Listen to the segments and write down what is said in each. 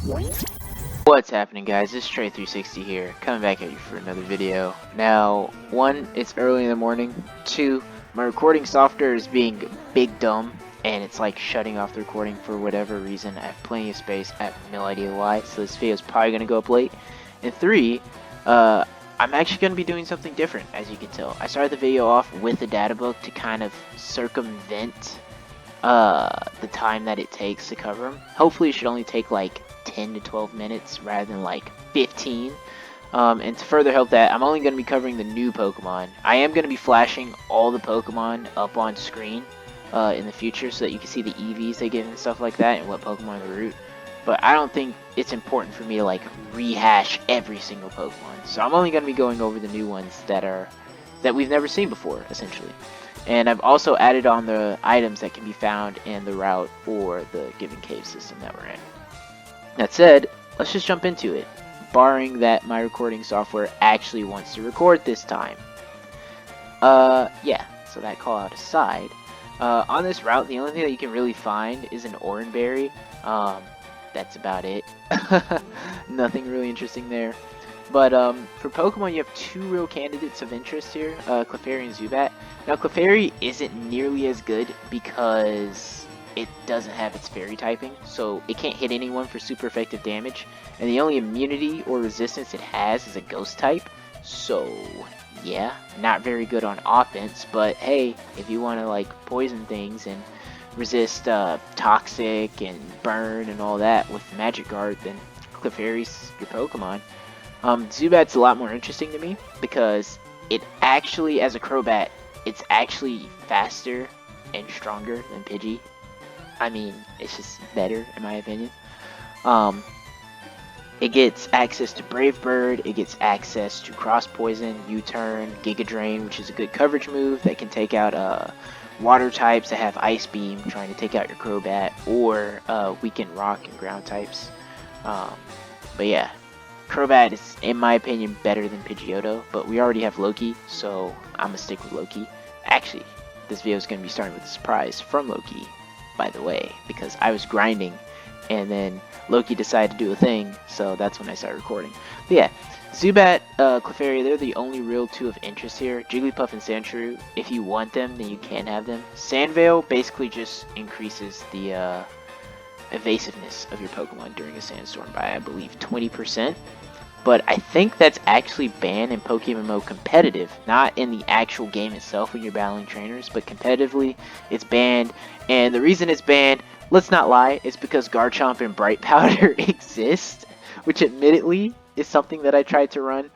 What's happening, guys? It's Trey360 here, coming back at you for another video. Now, one, it's early in the morning. Two, my recording software is being big dumb, and it's like shutting off the recording for whatever reason. I have plenty of space, I have no idea why, so this video is probably going to go up late. And three, I'm actually going to be doing something different, as you can tell. I started the video off with a data book to kind of circumvent the time that it takes to cover them. Hopefully it should only take like 10 to 12 minutes rather than like 15. And to further help that, I'm only going to be covering the new Pokemon. I am going to be flashing all the Pokemon up on screen in the future so that you can see the EVs they get and stuff like that and what Pokemon are root. But I don't think it's important for me to like rehash every single Pokemon. So I'm only going to be going over the new ones that we've never seen before, essentially. And I've also added on the items that can be found in the route or the given cave system that we're in. That said, let's just jump into it, barring that my recording software actually wants to record this time. Yeah, so that call out aside, on this route, the only thing that you can really find is an Oranberry. That's about it. Nothing really interesting there. But for Pokemon, you have two real candidates of interest here, Clefairy and Zubat. Now, Clefairy isn't nearly as good because it doesn't have its fairy typing, so it can't hit anyone for super effective damage, and the only immunity or resistance it has is a ghost type, so yeah, not very good on offense. But hey, if you want to like poison things and resist toxic and burn and all that with Magic Guard, then Clefairy's your Pokemon. Zubat's a lot more interesting to me because it actually, as a Crobat, it's actually faster and stronger than Pidgey. I mean, it's just better in my opinion. It gets access to Brave Bird, it gets access to Cross Poison, U-Turn, Giga Drain, which is a good coverage move that can take out water types that have Ice Beam, trying to take out your Crobat, or weaken Rock and Ground types. But yeah, Crobat is, in my opinion, better than Pidgeotto, but we already have Loki, so I'm gonna stick with Loki. Actually, this video is gonna be starting with a surprise from Loki, by the way, because I was grinding, and then Loki decided to do a thing, so that's when I started recording. But yeah, Zubat, Clefairy, they're the only real two of interest here. Jigglypuff and Sandshrew, if you want them, then you can have them. Sandveil basically just increases the evasiveness of your Pokemon during a sandstorm by, I believe, 20%. But I think that's actually banned in Pokemmo competitive, not in the actual game itself when you're battling trainers, but competitively it's banned. And the reason it's banned, let's not lie, it's because Garchomp and Bright Powder exist, which admittedly is something that I tried to run,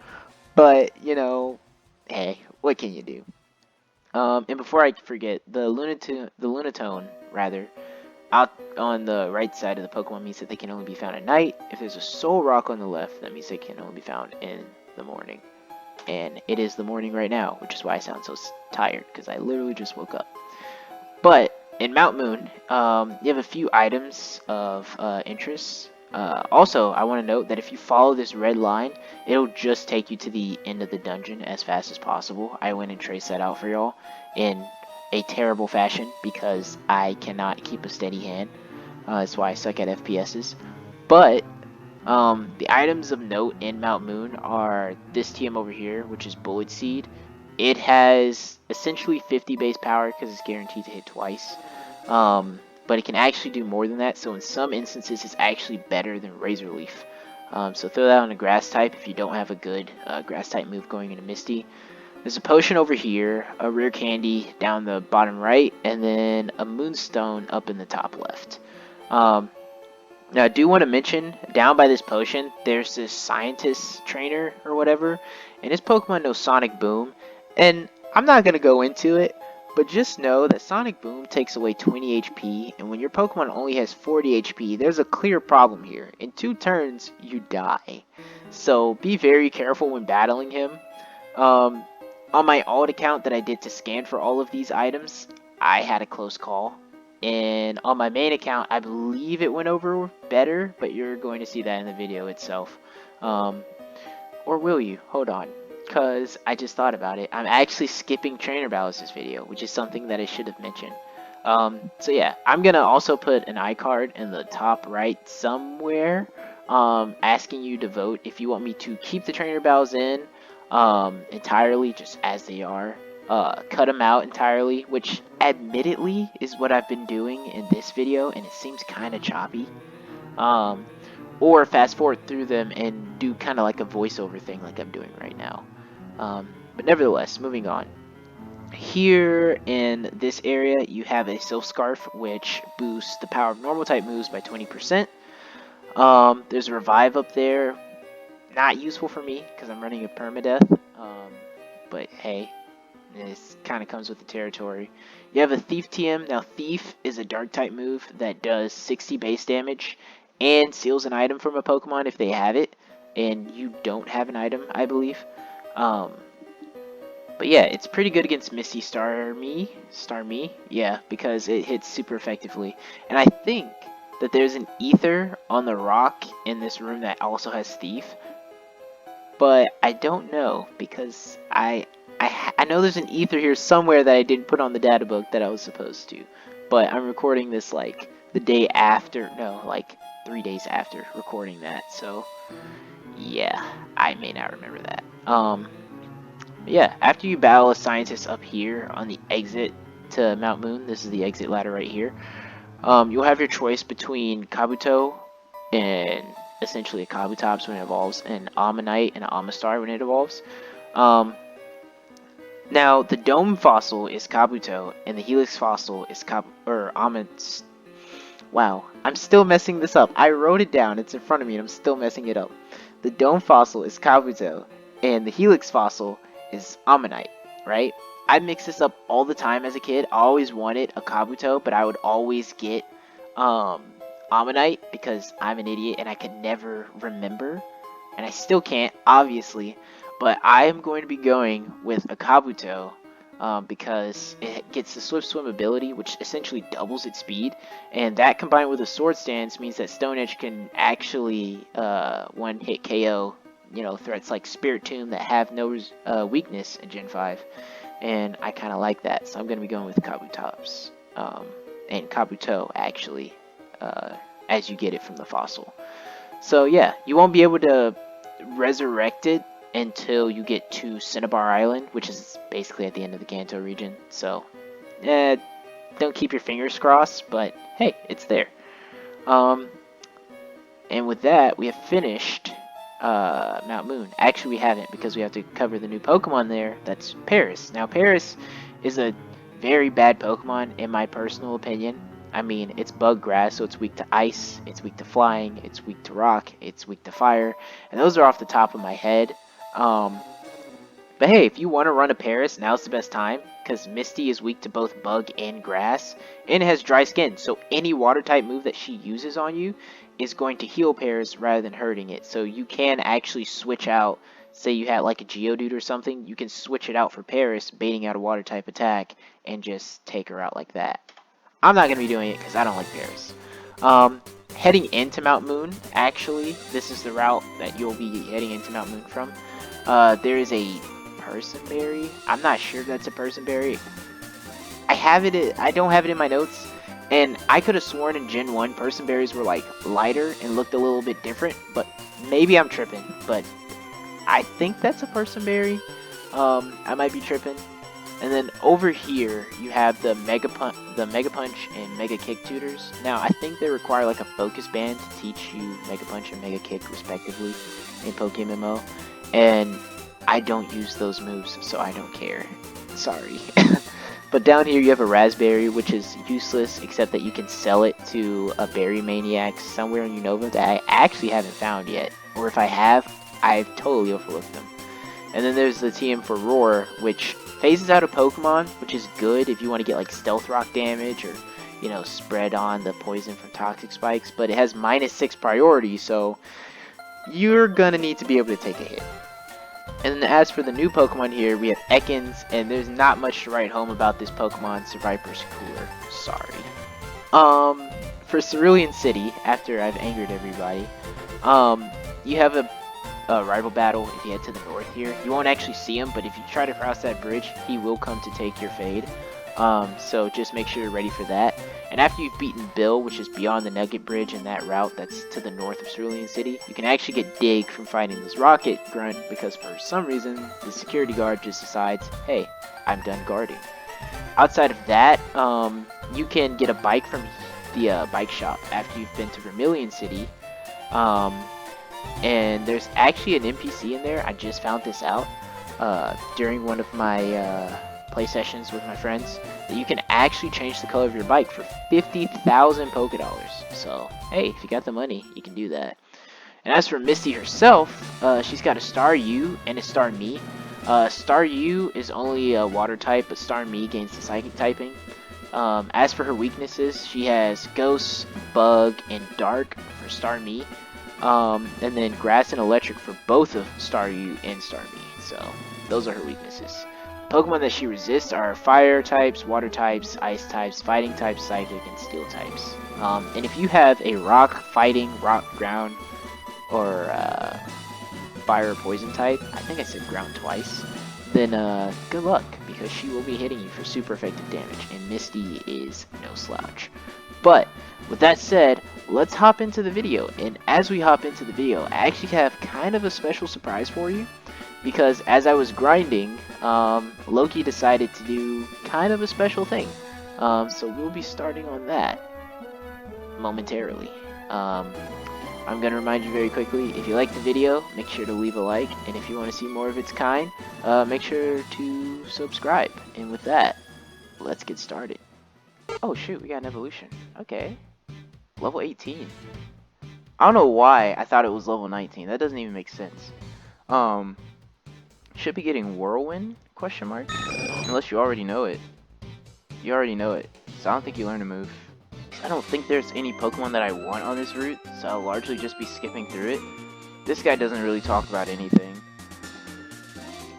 but you know, hey, what can you do? And before I forget, the Lunatone, rather, out on the right side of the Pokemon means that they can only be found at night. If there's a Soul Rock on the left, that means they can only be found in the morning. And it is the morning right now, which is why I sound so tired, because I literally just woke up. But in Mount Moon, you have a few items of interest. Also, I want to note that if you follow this red line, it'll just take you to the end of the dungeon as fast as possible. I went and traced that out for y'all in a terrible fashion because I cannot keep a steady hand. That's why I suck at FPSs. But the items of note in Mount Moon are this TM over here, which is Bullet Seed. It has essentially 50 base power because it's guaranteed to hit twice. But it can actually do more than that, so in some instances it's actually better than Razor Leaf. So throw that on a grass type if you don't have a good grass type move going into Misty. There's a potion over here, a rare candy down the bottom right, and then a moonstone up in the top left. Now I do want to mention, down by this potion, there's this scientist trainer or whatever, and his Pokemon knows Sonic Boom, and I'm not going to go into it, but just know that Sonic Boom takes away 20 HP, and when your Pokemon only has 40 HP, there's a clear problem here. In 2 turns, you die. So be very careful when battling him. On my alt account that I did to scan for all of these items, I had a close call. And on my main account, I believe it went over better, but you're going to see that in the video itself. Or will you? Hold on. Because I just thought about it. I'm actually skipping trainer battles this video, which is something that I should have mentioned. So yeah, I'm going to also put an iCard in the top right somewhere. asking you to vote if you want me to keep the trainer battles in entirely just as they are, cut them out entirely, which admittedly is what I've been doing in this video, and it seems kind of choppy. Um, or fast forward through them and do kind of like a voiceover thing like I'm doing right now. But nevertheless, moving on. Here in this area, you have a Sylph Scarf, which boosts the power of normal type moves by 20%. There's a Revive up there. Not useful for me because I'm running a Permadeath. But hey, this kind of comes with the territory. You have a Thief TM. Now, Thief is a dark type move that does 60 base damage and steals an item from a Pokemon if they have it, and you don't have an item, I believe. But yeah, it's pretty good against Misty Starmie, yeah, because it hits super effectively. And I think that there's an Ether on the rock in this room that also has Thief, but I don't know because I know there's an Ether here somewhere that I didn't put on the data book that I was supposed to, but I'm recording this like the day after, no, like 3 days after recording that, so yeah, I may not remember that. Yeah, after you battle a scientist up here on the exit to Mount Moon, this is the exit ladder right here, you'll have your choice between Kabuto and essentially a Kabutops when it evolves, and Ammonite and an Amistar when it evolves. Now, the Dome Fossil is Kabuto, and the Helix Fossil is Ammonite. Wow, I'm still messing this up. I wrote it down, it's in front of me, and I'm still messing it up. The Dome Fossil is Kabuto, and the Helix Fossil is Ammonite, right? I mix this up all the time as a kid. I always wanted a Kabuto, but I would always get Ammonite because I'm an idiot and I could never remember. And I still can't, obviously. But I am going to be going with a Kabuto because it gets the Swift Swim ability, which essentially doubles its speed. And that combined with a Sword Stance means that Stone Edge can actually one-hit KO threats like Spirit Tomb that have no weakness in Gen 5. And I kind of like that, so I'm going to be going with Kabutops. And Kabuto, actually, as you get it from the fossil. So yeah, you won't be able to resurrect it until you get to Cinnabar Island, which is basically at the end of the Kanto region. So, don't keep your fingers crossed, but hey, it's there. And with that, we have finished Mount Moon. Actually, we haven't, because we have to cover the new Pokemon there. That's Paris. Now, Paris is a very bad Pokemon, in my personal opinion. I mean, it's bug grass, so it's weak to ice, it's weak to flying, it's weak to rock, it's weak to fire, and those are off the top of my head. But hey, if you want to run a Paris, now's the best time, because Misty is weak to both bug and grass, and it has dry skin, so any water type move that she uses on you is going to heal Paris rather than hurting it. So you can actually switch out, say you had like a Geodude or something, you can switch it out for Paris, baiting out a water type attack, and just take her out like that. I'm not going to be doing it because I don't like Paris. Heading into Mount Moon, actually, this is the route that you'll be heading into Mount Moon from. There is a Personberry. I'm not sure if that's a Personberry. I don't have it in my notes, and I could have sworn in Gen 1 Personberries were like lighter and looked a little bit different, but maybe I'm tripping, but I think that's a Personberry. I might be tripping. And then over here, you have the Mega Punch and Mega Kick tutors. Now, I think they require like a focus band to teach you Mega Punch and Mega Kick respectively in Pokemmo. And I don't use those moves, so I don't care. Sorry. But down here you have a Raspberry, which is useless, except that you can sell it to a Berry Maniac somewhere in Unova that I actually haven't found yet. Or if I have, I've totally overlooked them. And then there's the TM for Roar, which phases out a Pokemon, which is good if you want to get like Stealth Rock damage or, spread on the poison from Toxic Spikes. But it has -6 priority, so you're gonna need to be able to take a hit. And then as for the new Pokemon here, we have Ekans, and there's not much to write home about this Pokemon. Survivor's cooler. Sorry. For Cerulean City, after I've angered everybody, you have a rival battle if you head to the north here. You won't actually see him, but if you try to cross that bridge, he will come to take your fade. So just make sure you're ready for that. And after you've beaten Bill, which is beyond the Nugget Bridge and that route that's to the north of Cerulean City, you can actually get Dig from fighting this Rocket Grunt because for some reason the security guard just decides, hey, I'm done guarding. Outside of that, you can get a bike from the bike shop after you've been to Vermilion City. And there's actually an NPC in there. I just found this out during one of my play sessions with my friends, that you can actually change the color of your bike for 50,000 Poké Dollars. So, hey, if you got the money, you can do that. And as for Misty herself, she's got a Star U and a Star Me. Star U is only a water type, but Star Me gains the psychic typing. As for her weaknesses, she has Ghost, Bug, and Dark for Star Me. And then Grass and Electric for both of Star U and Star Me. So, those are her weaknesses. Pokemon that she resists are Fire types, Water types, Ice types, Fighting types, Psychic, and Steel types. And if you have a Rock, Fighting, Rock, Ground, or Fire or Poison type, I think I said Ground twice, then good luck, because she will be hitting you for super effective damage, and Misty is no slouch. But, with that said, let's hop into the video, and as we hop into the video, I actually have kind of a special surprise for you, because as I was grinding, Loki decided to do kind of a special thing. So we'll be starting on that momentarily. I'm going to remind you very quickly, if you like the video, make sure to leave a like, and if you want to see more of its kind, make sure to subscribe. And with that, let's get started. Oh shoot, we got an evolution. Okay. Level 18. I don't know why I thought it was level 19. That doesn't even make sense. Should be getting Whirlwind, question mark? Unless you already know it. You already know it, so I don't think you learn a move. I don't think there's any Pokemon that I want on this route, so I'll largely just be skipping through it. This guy doesn't really talk about anything.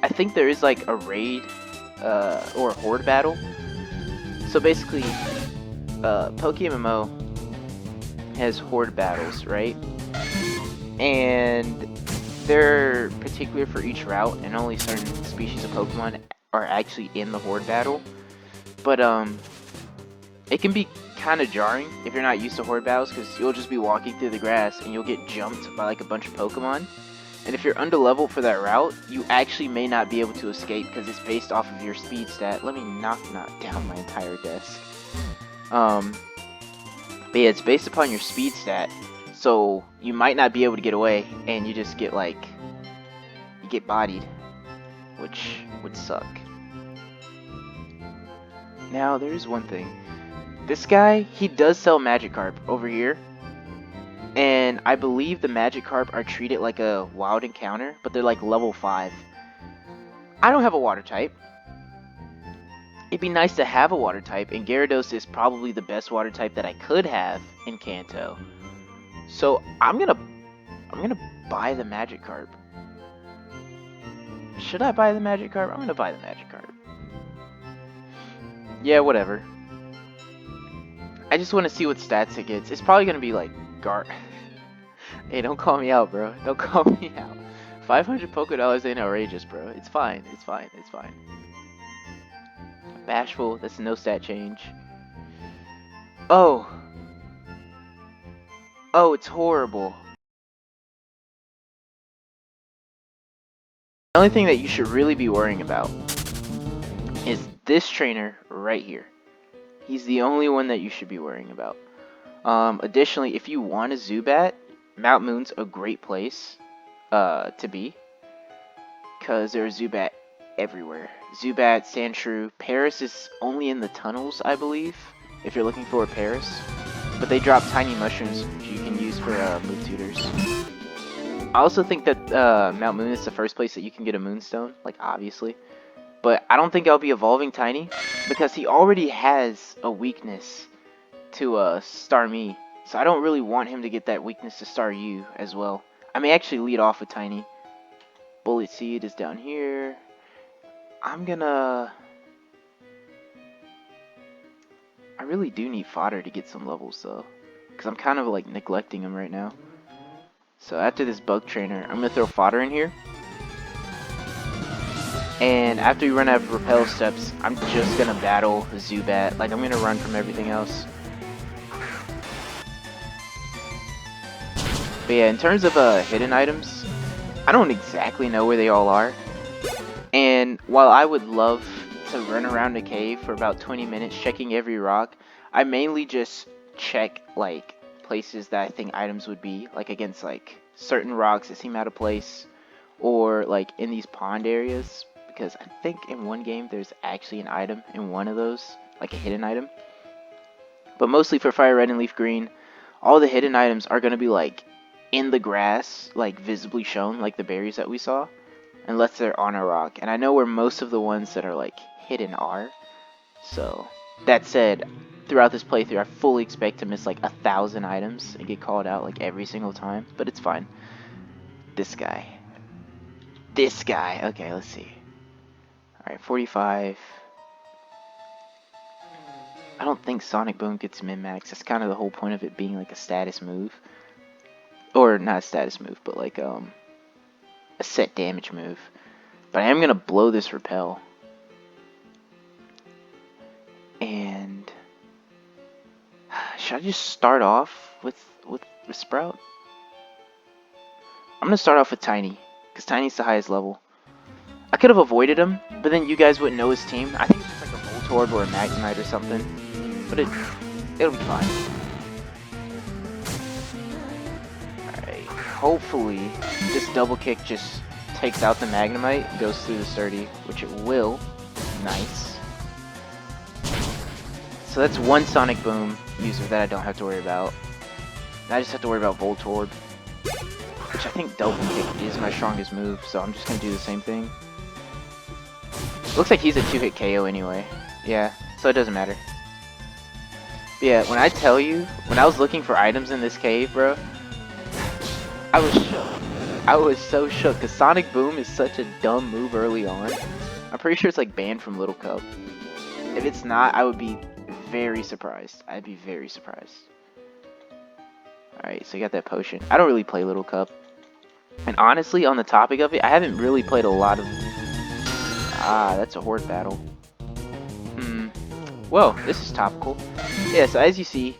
I think there is like a raid, or a horde battle. So basically, Pokemmo has horde battles, right? And they're particular for each route, and only certain species of Pokemon are actually in the horde battle. But it can be kind of jarring if you're not used to horde battles, because you'll just be walking through the grass and you'll get jumped by like a bunch of Pokemon. And if you're under level for that route, you actually may not be able to escape because it's based off of your speed stat. Let me knock down my entire desk. But yeah, it's based upon your speed stat. So you might not be able to get away, and you just get like, you get bodied, which would suck. Now there's one thing. This guy, he does sell Magikarp over here, and I believe the Magikarp are treated like a wild encounter, but they're like level 5. I don't have a water type. It'd be nice to have a water type, and Gyarados is probably the best water type that I could have in Kanto. So I'm gonna buy the Magikarp. Should I buy the Magikarp? I'm gonna buy the Magikarp. Yeah, whatever. I just want to see what stats it gets. It's probably gonna be like Hey, don't call me out, bro. Don't call me out. 500 Poké Dollars ain't outrageous, bro. It's fine. It's fine. It's fine. Bashful. That's no stat change. Oh. Oh, it's horrible. The only thing that you should really be worrying about is this trainer right here. He's the only one that you should be worrying about. Additionally, if you want a Zubat, Mount Moon's a great place to be, because there's Zubat everywhere. Zubat, Sandshrew, Paris is only in the tunnels, I believe, if you're looking for a Paris. But they drop tiny mushrooms which you can use for move tutors. I also think that Mount Moon is the first place that you can get a Moonstone, like obviously. But I don't think I'll be evolving Tiny, because he already has a weakness to Starmie. So I don't really want him to get that weakness to Staryu as well. I may actually lead off with Tiny. Bullet Seed is down here. I really do need fodder to get some levels though, because I'm kind of like neglecting him right now. So after this bug trainer, I'm gonna throw fodder in here. And after we run out of repel steps, I'm just gonna battle Zubat. Like, I'm gonna run from everything else. But yeah, in terms of hidden items, I don't exactly know where they all are. And while I would love to run around a cave for about 20 minutes checking every rock, I mainly just check like places that I think items would be, like against like certain rocks that seem out of place, or like in these pond areas, because I think in one game there's actually an item in one of those, like a hidden item. But mostly for Fire Red and Leaf Green, all the hidden items are going to be like in the grass, like visibly shown, like the berries that we saw, unless they're on a rock. And I know where most of the ones that are like hidden are. So that said, throughout this playthrough, I fully expect to miss like 1,000 items and get called out like every single time, but it's fine. This guy. This guy. Okay, let's see. Alright, 45. I don't think Sonic Boom gets min-max. That's kind of the whole point of it being like a status move. Or not a status move, but like a set damage move. But I am gonna blow this repel. And should I just start off with Sprout? I'm gonna start off with Tiny, because Tiny's the highest level. I could have avoided him, but then you guys wouldn't know his team. I think it's just like a Voltorb or a Magnemite or something. But it'll be fine. Alright, hopefully this double kick just takes out the Magnemite and goes through the Sturdy, which it will. Nice. So that's one Sonic Boom user that I don't have to worry about. I just have to worry about Voltorb, which I think double kick is my strongest move, so I'm just gonna do the same thing. Looks like he's a 2-hit KO anyway. Yeah, so it doesn't matter. But yeah, when I tell you, when I was looking for items in this cave, bro, I was shook. I was so shook, because Sonic Boom is such a dumb move early on. I'm pretty sure it's like banned from Little Cup. If it's not, I would be very surprised. I'd be very surprised. Alright, so you got that potion. I don't really play Little Cup. And honestly, on the topic of it, I haven't really played a lot of... Ah, that's a horde battle. Whoa, this is topical. Yeah, so as you see,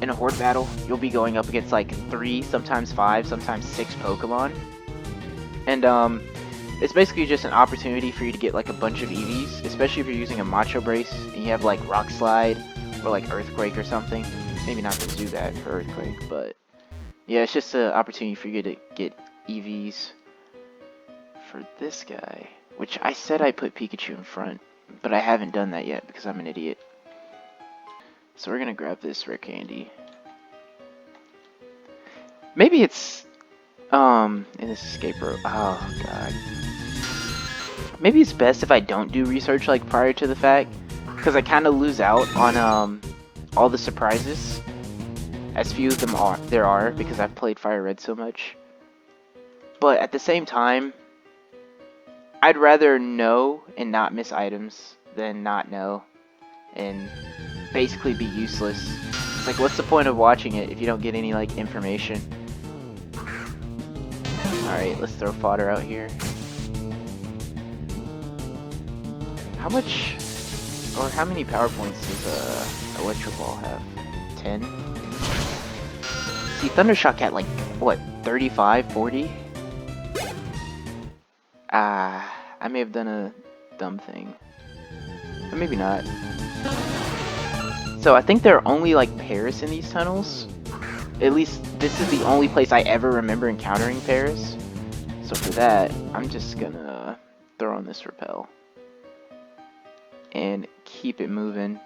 in a horde battle, you'll be going up against like 3, sometimes 5, sometimes 6 Pokemon. And it's basically just an opportunity for you to get like a bunch of EVs, especially if you're using a Macho Brace and you have like Rock Slide or like Earthquake or something. Maybe not to do that for Earthquake, but yeah, it's just an opportunity for you to get EVs for this guy, which I said I put Pikachu in front, but I haven't done that yet because I'm an idiot. So we're gonna grab this rare candy. Maybe it's in this escape rope. Oh god. Maybe it's best if I don't do research like prior to the fact, because I kind of lose out on all the surprises. As few of them there are because I've played Fire Red so much. But at the same time, I'd rather know and not miss items than not know and basically be useless. It's like, what's the point of watching it if you don't get any like information? Alright, let's throw fodder out here. How much, or how many power points does Electro Ball have? 10? See, Thundershock at like, what, 35, 40? I may have done a dumb thing. But maybe not. So I think there are only like Paris in these tunnels. At least this is the only place I ever remember encountering Paris. So for that, I'm just gonna throw on this repel. And keep it moving.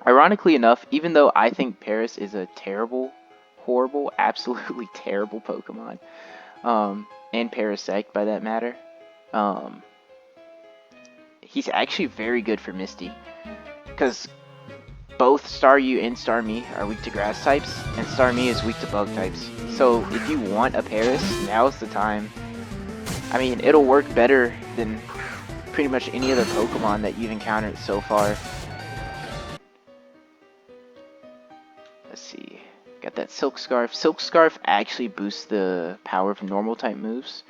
Ironically enough, even though I think Paris is a terrible, horrible, absolutely terrible Pokemon, and Parasect by that matter, he's actually very good for Misty, because both Staryu and Starmie are weak to grass types, and Starmie is weak to bug types. So if you want a Paris, now's the time. I mean, it'll work better than pretty much any other Pokemon that you've encountered so far. Let's see. Got that Silk Scarf. Silk Scarf actually boosts the power of normal type moves.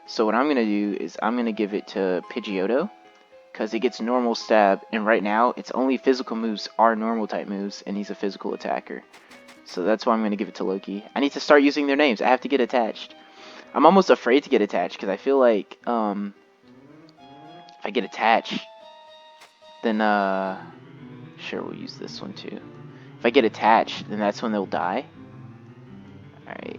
So what I'm going to do is I'm going to give it to Pidgeotto, because it gets normal stab, and right now its only physical moves are normal type moves, and he's a physical attacker. So that's why I'm going to give it to Loki. I need to start using their names. I have to get attached. I'm almost afraid to get attached, because I feel like if I get attached, then sure, we'll use this one too. If I get attached, then that's when they'll die. Alright,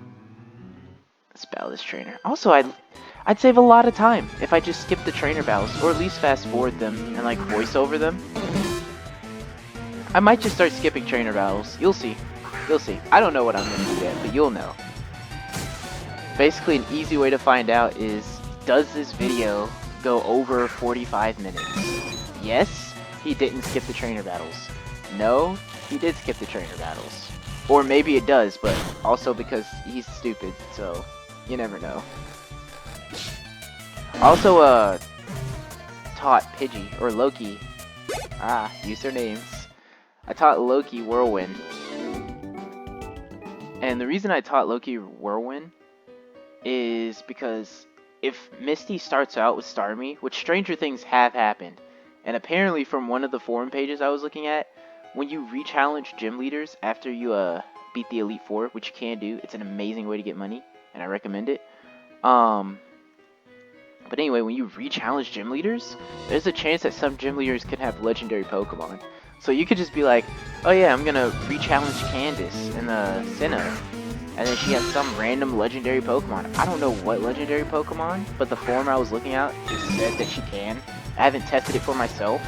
let's battle this trainer. Also, I'd save a lot of time if I just skip the trainer battles, or at least fast forward them and like voice over them. I might just start skipping trainer battles. You'll see. You'll see. I don't know what I'm going to do yet, but you'll know. Basically, an easy way to find out is, does this video go over 45 minutes? Yes, he didn't skip the trainer battles. No, he did skip the trainer battles. Or maybe it does, but also because he's stupid, so you never know. Also, taught Pidgey, or Loki. Use their names. I taught Loki Whirlwind. And the reason I taught Loki Whirlwind is because if Misty starts out with Starmie, which stranger things have happened, and apparently from one of the forum pages I was looking at, when you re-challenge gym leaders after you beat the Elite Four, which you can do, it's an amazing way to get money, and I recommend it. But anyway, when you re-challenge gym leaders, there's a chance that some gym leaders could have legendary Pokemon. So you could just be like, oh yeah, I'm gonna re-challenge Candace in the Sinnoh, and then she has some random legendary Pokemon. I don't know what legendary Pokemon, but the forum I was looking at just said that she can. I haven't tested it for myself,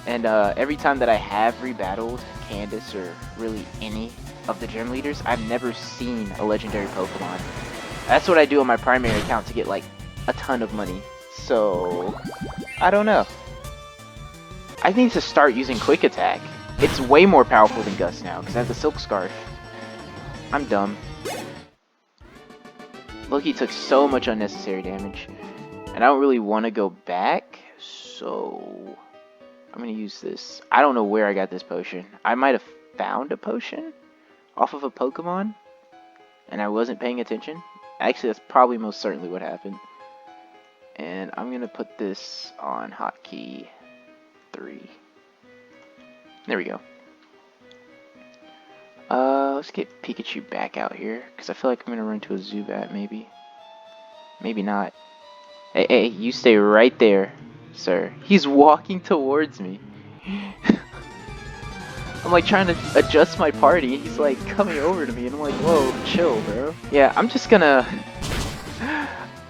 and every time that I have rebattled Candace or really any of the gym leaders, I've never seen a legendary Pokemon. That's what I do on my primary account to get like a ton of money. So I don't know. I need to start using Quick Attack. It's way more powerful than Gust now because I have the Silk Scarf. I'm dumb. Loki took so much unnecessary damage, and I don't really want to go back, so I'm gonna use this. I don't know where I got this potion. I might have found a potion off of a Pokemon, and I wasn't paying attention. Actually, that's probably most certainly what happened. And I'm gonna put this on hotkey 3. There we go. Let's get Pikachu back out here, because I feel like I'm gonna run to a Zubat, maybe. Maybe not. Hey, you stay right there, sir. He's walking towards me. I'm like trying to adjust my party, and he's like coming over to me, and I'm like, whoa, chill, bro. Yeah, I'm just gonna...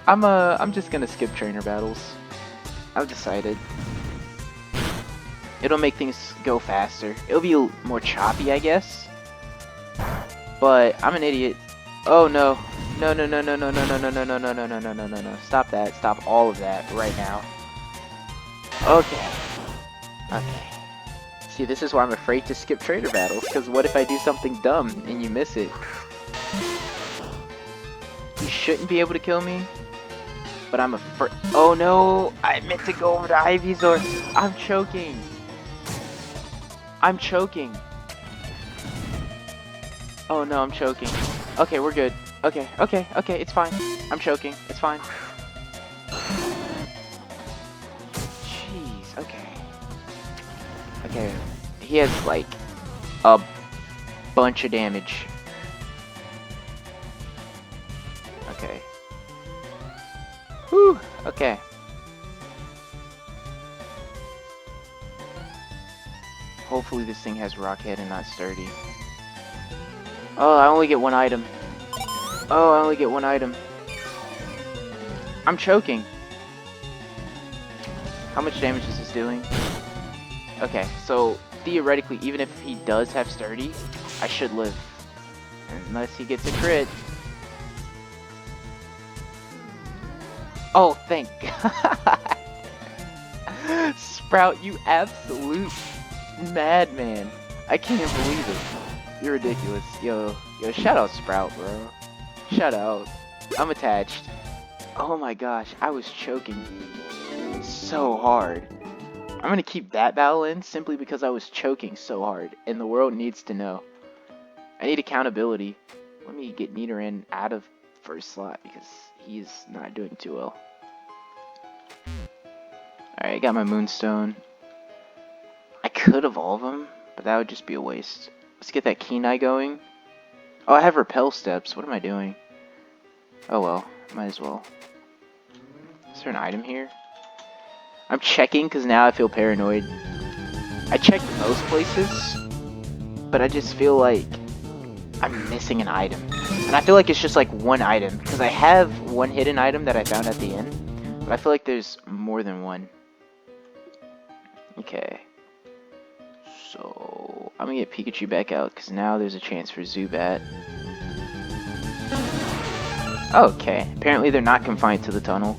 I'm just gonna skip trainer battles. I've decided. It'll make things go faster. It'll be more choppy, I guess. But I'm an idiot. Oh no. No. Stop that. Stop all of that right now. Okay. See, this is why I'm afraid to skip trainer battles, because what if I do something dumb and you miss it? You shouldn't be able to kill me, but I'm afraid. Oh no! I meant to go over to Ivysaur. I'm choking. I'm choking. Oh no, I'm choking. Okay, we're good. Okay, it's fine. I'm choking. It's fine. Jeez, okay. Okay, he has like a bunch of damage. Okay. Whew, okay. Hopefully this thing has Rock Head and not Sturdy. Oh, I only get one item. Oh, I only get one item. I'm choking. How much damage is this doing? Okay, so theoretically, even if he does have Sturdy, I should live. Unless he gets a crit. Oh, thank God. Sprout, you absolute madman. I can't believe it. You're ridiculous. Yo, shout out Sprout, bro. Shout out. I'm attached. Oh my gosh, I was choking so hard. I'm gonna keep that battle in simply because I was choking so hard, and the world needs to know. I need accountability. Let me get Nidoran out of first slot because he's not doing too well. Alright, I got my Moonstone. I could evolve him, but that would just be a waste. Let's get that Kenai going. Oh, I have Repel Steps. What am I doing? Oh well, might as well. Is there an item here? I'm checking because now I feel paranoid. I checked most places, but I just feel like I'm missing an item. And I feel like it's just like one item, because I have one hidden item that I found at the end, but I feel like there's more than one. Okay. So, I'm gonna get Pikachu back out, because now there's a chance for Zubat. Okay, apparently they're not confined to the tunnel.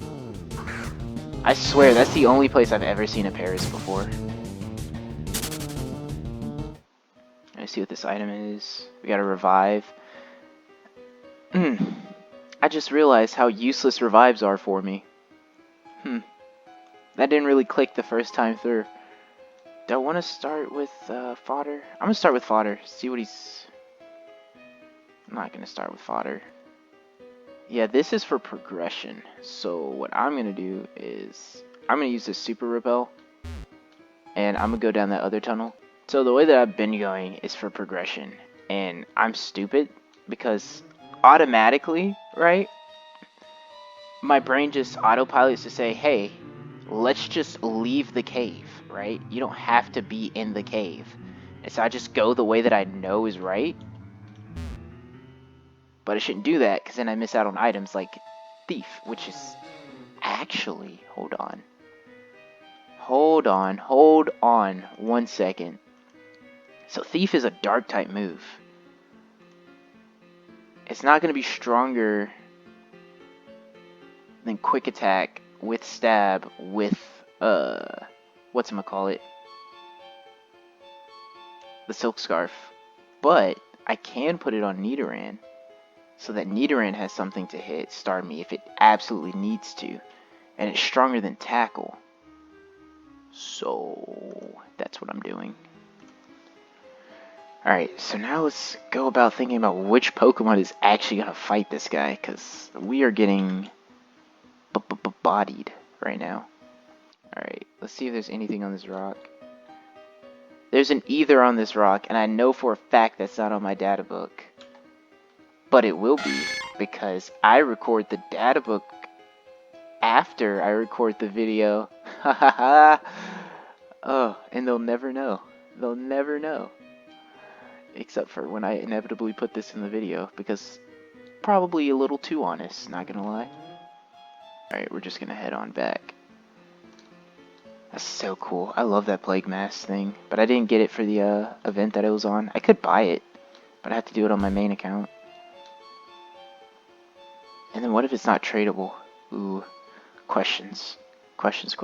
I swear, that's the only place I've ever seen a Paris before. Let's see what this item is. We got a Revive. I just realized how useless revives are for me. That didn't really click the first time through. Do I want to start with Fodder? I'm going to start with Fodder. See what he's... I'm not going to start with Fodder. Yeah, this is for progression. So what I'm going to do is... I'm going to use this Super Repel. And I'm going to go down that other tunnel. So the way that I've been going is for progression. And I'm stupid because... automatically, right? My brain just autopilots to say, hey, let's just leave the cave, right? You don't have to be in the cave. And so I just go the way that I know is right. But I shouldn't do that because then I miss out on items like Thief, which is actually, hold on 1 second. So Thief is a dark type move. It's not going to be stronger than Quick Attack with Stab with, whatchamacallit? The Silk Scarf. But I can put it on Nidoran, so that Nidoran has something to hit Starmie if it absolutely needs to. And it's stronger than Tackle. So, that's what I'm doing. Alright, so now let's go about thinking about which Pokemon is actually going to fight this guy, because we are getting bodied right now. Alright, let's see if there's anything on this rock. There's an Ether on this rock, and I know for a fact that's not on my data book. But it will be, because I record the data book after I record the video. Hahaha. Oh, and they'll never know. They'll never know. Except for when I inevitably put this in the video, because probably a little too honest, not gonna lie. Alright, we're just gonna head on back. That's so cool. I love that Plague Mask thing, but I didn't get it for the event that it was on. I could buy it, but I have to do it on my main account. And then what if it's not tradable? Ooh, questions. Questions.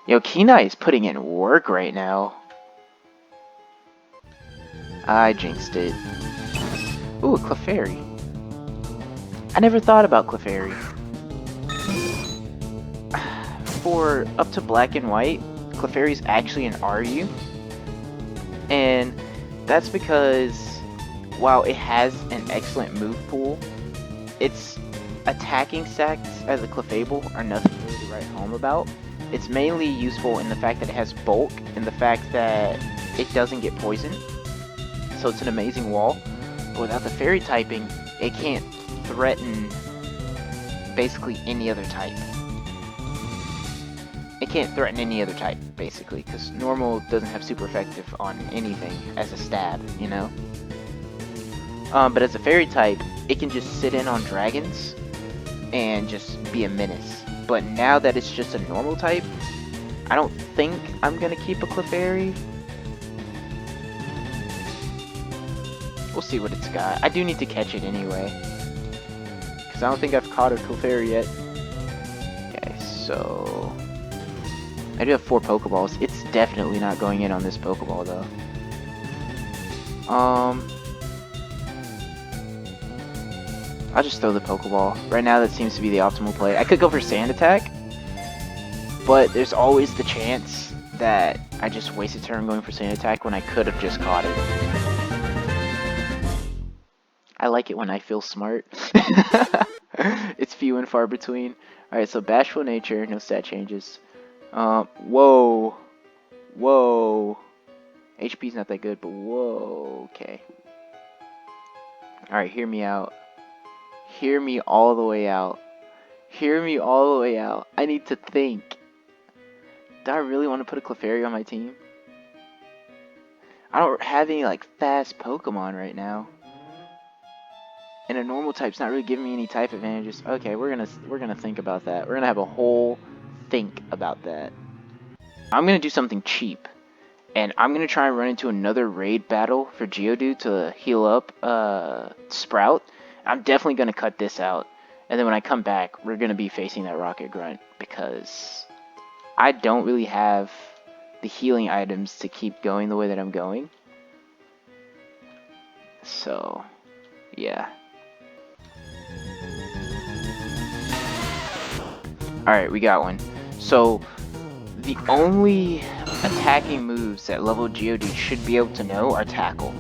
Yo, Kenai is putting in work right now. I jinxed it. Ooh, a Clefairy. I never thought about Clefairy. For up to Black and White, Clefairy's actually an RU. And that's because while it has an excellent move pool, its attacking stats as a Clefable are nothing really to write home about. It's mainly useful in the fact that it has bulk and the fact that it doesn't get poisoned. So it's an amazing wall. But without the fairy typing, it can't threaten basically any other type. It can't threaten any other type, basically, because normal doesn't have super effective on anything as a stab, you know? But as a fairy type, it can just sit in on dragons and just be a menace. But now that it's just a normal type, I don't think I'm gonna keep a Clefairy. We'll see what it's got. I do need to catch it anyway, because I don't think I've caught a Clefairy yet. Okay, so I do have 4 Pokeballs. It's definitely not going in on this Pokeball though. I'll just throw the Pokeball. Right now that seems to be the optimal play. I could go for Sand Attack, but there's always the chance that I just wasted turn going for Sand Attack when I could have just caught it. I like it when I feel smart. It's few and far between. Alright, so Bashful Nature, no stat changes. Whoa. Whoa. HP's not that good, but whoa. Okay. Alright, hear me out. Hear me all the way out. Hear me all the way out. I need to think. Do I really want to put a Clefairy on my team? I don't have any like fast Pokemon right now. And a normal type's not really giving me any type advantages. Okay, we're gonna think about that. We're gonna have a whole think about that. I'm gonna do something cheap. And I'm gonna try and run into another raid battle for Geodude to heal up Sprout. I'm definitely gonna cut this out. And then when I come back, we're gonna be facing that Rocket Grunt because I don't really have the healing items to keep going the way that I'm going. So, yeah. Alright, we got one. So, the only attacking moves that level Geodude should be able to know are Tackle.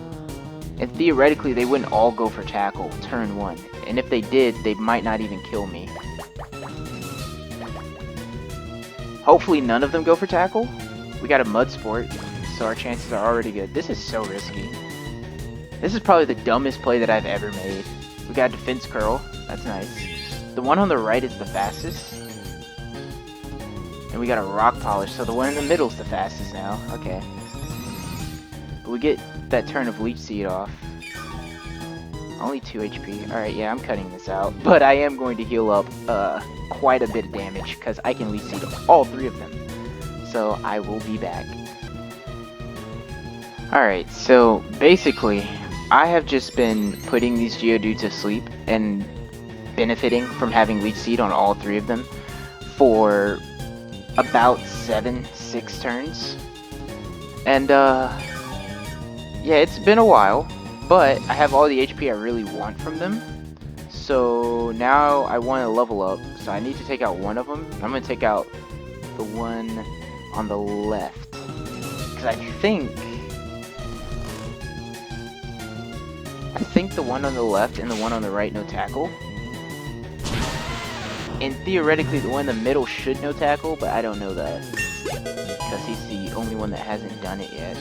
And theoretically, they wouldn't all go for Tackle turn 1. And if they did, they might not even kill me. Hopefully none of them go for Tackle. We got a Mud Sport, so our chances are already good. This is so risky. This is probably the dumbest play that I've ever made. We got a Defense Curl. That's nice. The one on the right is the fastest. And we got a Rock Polish, so the one in the middle is the fastest now. Okay. But we get that turn of Leech Seed off. Only 2 HP. Alright, yeah, I'm cutting this out. But I am going to heal up quite a bit of damage, because I can Leech Seed all 3 of them. So I will be back. Alright, so basically, I have just been putting these Geodude to sleep and benefiting from having Leech Seed on all 3 of them for about 6 turns. And yeah, it's been a while, but I have all the HP I really want from them. So now I want to level up, so I need to take out one of them. I'm going to take out the one on the left, because I think the one on the left and the one on the right no Tackle. And theoretically the one in the middle should no Tackle, but I don't know that, because he's the only one that hasn't done it yet.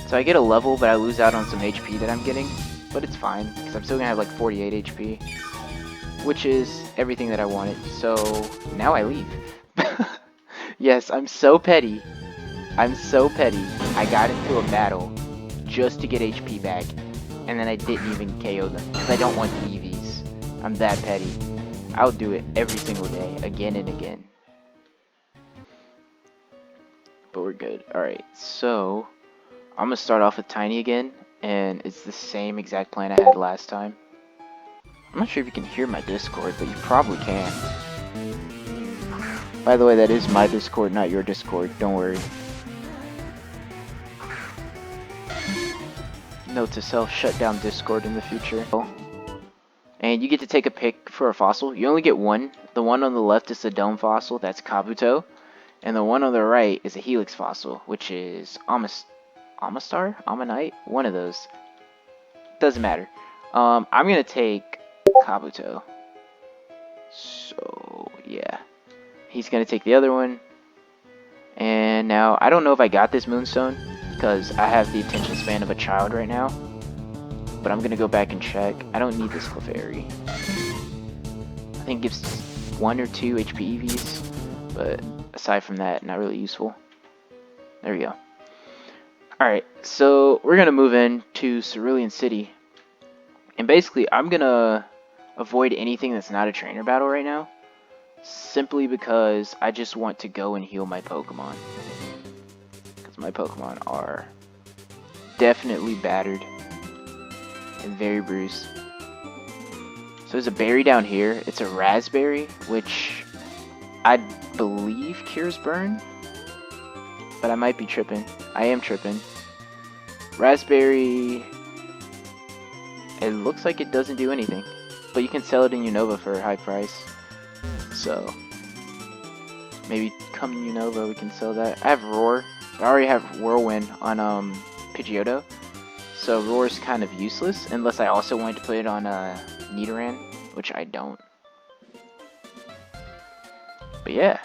So I get a level, but I lose out on some HP that I'm getting. But it's fine, because I'm still going to have like 48 HP. Which is everything that I wanted. So now I leave. Yes, I'm so petty. I'm so petty. I got into a battle just to get HP back. And then I didn't even KO them, because I don't want the EVs. I'm that petty. I'll do it every single day, again and again. But we're good. Alright, so I'm going to start off with Tiny again, and it's the same exact plan I had last time. I'm not sure if you can hear my Discord, but you probably can. By the way, that is my Discord, not your Discord, don't worry. Note to self, shut down Discord in the future. And you get to take a pick for a fossil. You only get one. The one on the left is the Dome Fossil, that's Kabuto. And the one on the right is a Helix Fossil, which is Amistar? Ammonite? One of those. Doesn't matter. I'm gonna take Kabuto. So, yeah. He's gonna take the other one. And now, I don't know if I got this Moonstone, because I have the attention span of a child right now. But I'm gonna go back and check. I don't need this Clefairy. I think it gives 1 or 2 HP EVs. But aside from that, not really useful. There we go. Alright, so we're going to move in to Cerulean City. And basically, I'm going to avoid anything that's not a trainer battle right now. Simply because I just want to go and heal my Pokemon. Because my Pokemon are definitely battered and very bruised. So there's a berry down here. It's a raspberry, which I believe cures burn. But I might be tripping. I am tripping. Raspberry, it looks like it doesn't do anything. But you can sell it in Unova for a high price. So, maybe come in Unova we can sell that. I have Roar. I already have Whirlwind on Pidgeotto. So Roar's kind of useless, unless I also wanted to put it on Nidoran, which I don't. But yeah,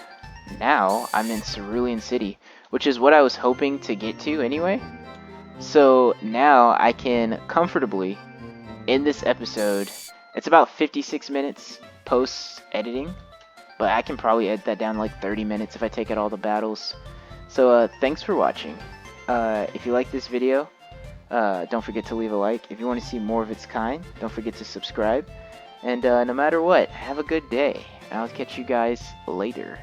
now I'm in Cerulean City, which is what I was hoping to get to anyway. So now I can comfortably end this episode. It's about 56 minutes post-editing, but I can probably edit that down to like 30 minutes if I take out all the battles. So thanks for watching. If you like this video, don't forget to leave a like. If you want to see more of its kind, don't forget to subscribe. And no matter what, have a good day. I'll catch you guys later.